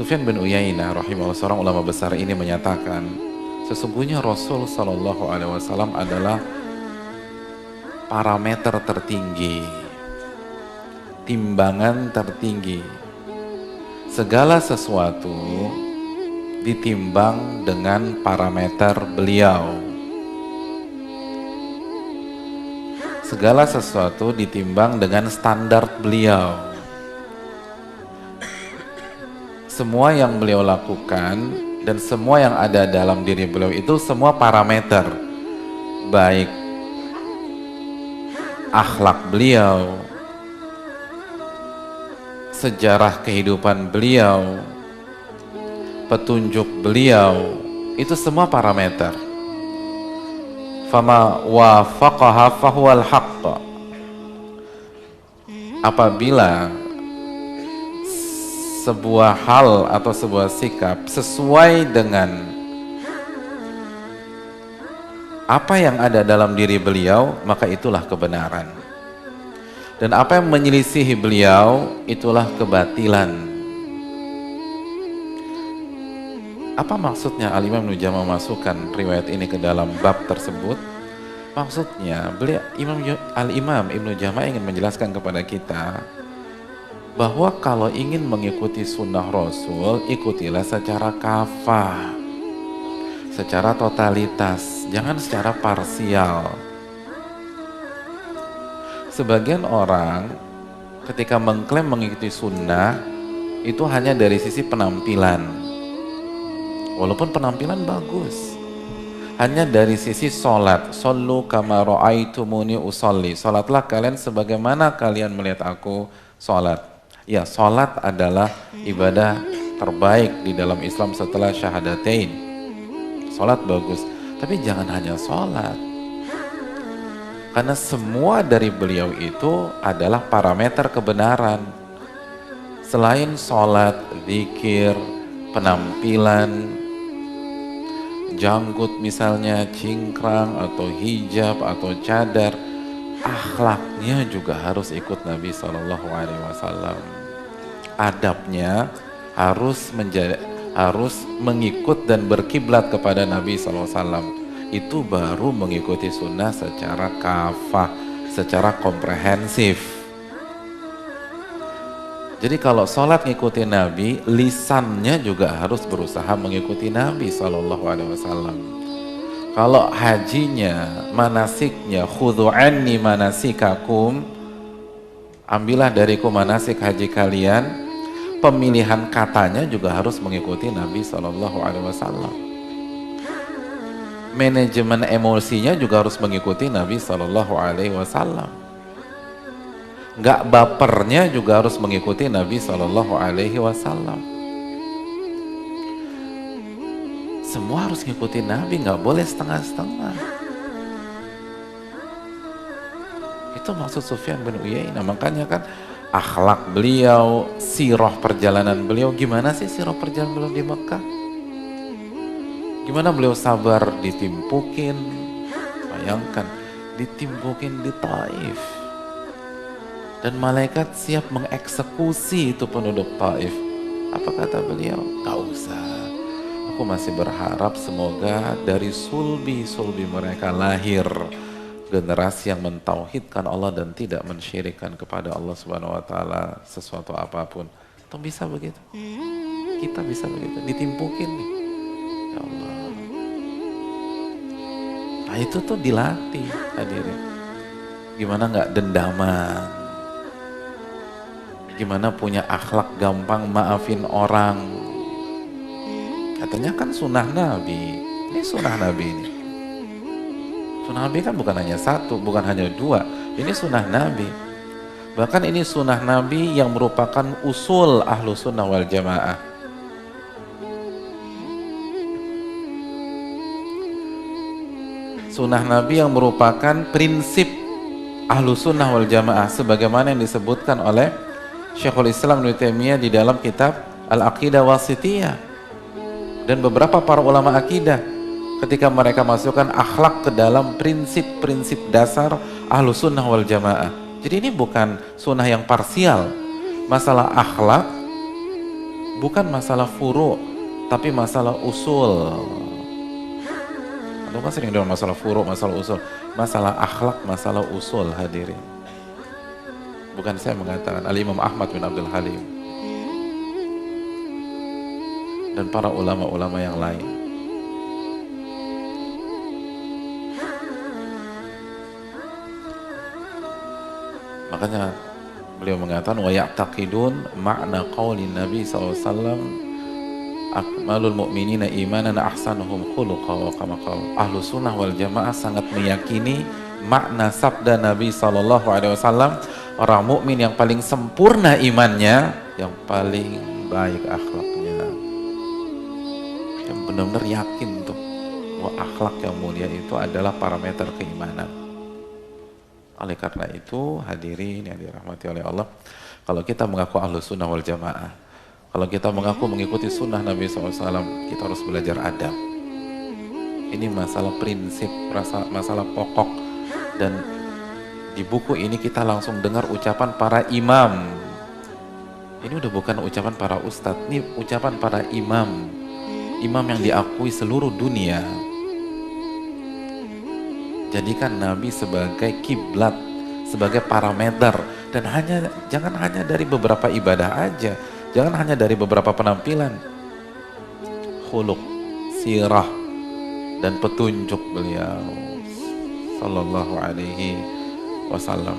Sufyan bin Uyainah rahimahullah, seorang ulama besar ini menyatakan, sesungguhnya Rasul Shallallahu Alaihi Wasallam adalah parameter tertinggi, timbangan tertinggi. Segala sesuatu ditimbang dengan parameter beliau. Segala sesuatu ditimbang dengan standar beliau. Semua yang beliau lakukan dan semua yang ada dalam diri beliau itu semua parameter, baik akhlak beliau, sejarah kehidupan beliau, petunjuk beliau, itu semua parameter. Fama wafaqaha fahuwal haqq. Apabila sebuah hal atau sebuah sikap sesuai dengan apa yang ada dalam diri beliau, maka itulah kebenaran. Dan apa yang menyelisihi beliau, itulah kebatilan. Apa maksudnya Al-Imam Ibnu Jama'ah memasukkan riwayat ini ke dalam bab tersebut? Maksudnya, Al-Imam Ibnu Jama'ah ingin menjelaskan kepada kita bahwa kalau ingin mengikuti sunnah Rasul, ikutilah secara kafah, secara totalitas, jangan secara parsial. Sebagian orang ketika mengklaim mengikuti sunnah itu hanya dari sisi penampilan, walaupun penampilan bagus. Hanya dari sisi sholat, shollu kama ra'aitumuni usolli, sholatlah kalian sebagaimana kalian melihat aku sholat. Ya, sholat adalah ibadah terbaik di dalam Islam setelah syahadatain. Sholat bagus, tapi jangan hanya sholat. Karena semua dari beliau itu adalah parameter kebenaran. Selain sholat, zikir, penampilan, janggut misalnya, cingkrang atau hijab atau cadar, akhlaknya juga harus ikut Nabi Shallallahu Alaihi Wasallam. Adabnya harus mengikut dan berkiblat kepada Nabi Shallallahu Alaihi Wasallam. Itu baru mengikuti sunnah secara kafah, secara komprehensif. Jadi kalau sholat ngikuti Nabi, lisannya juga harus berusaha mengikuti Nabi Shallallahu Alaihi Wasallam. Kalau hajinya, manasiknya, khudhu anni manasikakum, ambillah dariku manasik haji kalian, pemilihan katanya juga harus mengikuti Nabi Shallallahu Alaihi Wasallam. Manajemen emosinya juga harus mengikuti Nabi Shallallahu Alaihi Wasallam. Nggak bapernya juga harus mengikuti Nabi Shallallahu Alaihi Wasallam. Semua harus ngikuti Nabi, nggak boleh setengah-setengah. Itu maksud Sufyan bin Uyainah. Makanya kan akhlak beliau, sirah perjalanan beliau, gimana sih sirah perjalanan beliau di Mekah? Gimana beliau sabar ditimpukin, bayangkan, ditimpukin di Taif. Dan malaikat siap mengeksekusi itu penduduk Taif. Apa kata beliau? Gak usah. Aku masih berharap semoga dari sulbi mereka lahir generasi yang mentauhidkan Allah dan tidak mensyirikkan kepada Allah Subhanahu wa taala sesuatu apapun. Tuh bisa begitu. Kita bisa begitu, ditimpukin nih. Ya Allah. Nah itu tuh dilatih hadirin. Gimana nggak dendaman? Gimana punya akhlak gampang maafin orang? Katanya kan sunnah Nabi. Ini sunnah Nabi ini. Sunnah Nabi kan bukan hanya satu, bukan hanya dua. Ini sunnah Nabi. Bahkan ini sunnah Nabi yang merupakan usul ahlu sunnah wal jamaah. Sunnah Nabi yang merupakan prinsip ahlu sunnah wal jamaah sebagaimana yang disebutkan oleh Syekhul Islam Ibnu Taimiyah di dalam kitab Al-Aqidah Wasithiyah dan beberapa para ulama akidah ketika mereka masukkan akhlak ke dalam prinsip-prinsip dasar ahlu sunnah wal jamaah. Jadi ini bukan sunnah yang parsial. Masalah akhlak bukan masalah furu, tapi masalah usul. Atau kan sering dengar masalah furu, masalah usul, masalah akhlak, masalah usul hadirin. Bukan saya mengatakan, Al-Imam Ahmad bin Abdul Halim dan para ulama-ulama yang lain. Makanya beliau mengatakan wa ya'taqidun makna qauli Nabi SAW akmalul mu'minina imanan ahsanuhum khuluqa wa kama qala. Ahlu sunnah wal jamaah sangat meyakini makna sabda Nabi SAW, orang mukmin yang paling sempurna imannya, yang paling baik akhlaknya. Yang benar-benar yakin tuh bahwa akhlak yang mulia itu adalah parameter keimanan. Oleh karena itu, hadirin yang dirahmati oleh Allah, kalau kita mengaku ahlu sunnah wal jamaah, kalau kita mengaku mengikuti sunnah Nabi SAW, kita harus belajar adab. Ini masalah prinsip, masalah pokok. Dan di buku ini kita langsung dengar ucapan para imam. Ini udah bukan ucapan para ustadz, ini ucapan para imam. Imam yang diakui seluruh dunia. Jadikan Nabi sebagai kiblat, sebagai parameter, dan jangan hanya dari beberapa ibadah aja, jangan hanya dari beberapa penampilan, khuluq, sirah, dan petunjuk beliau sallallahu alaihi wasallam.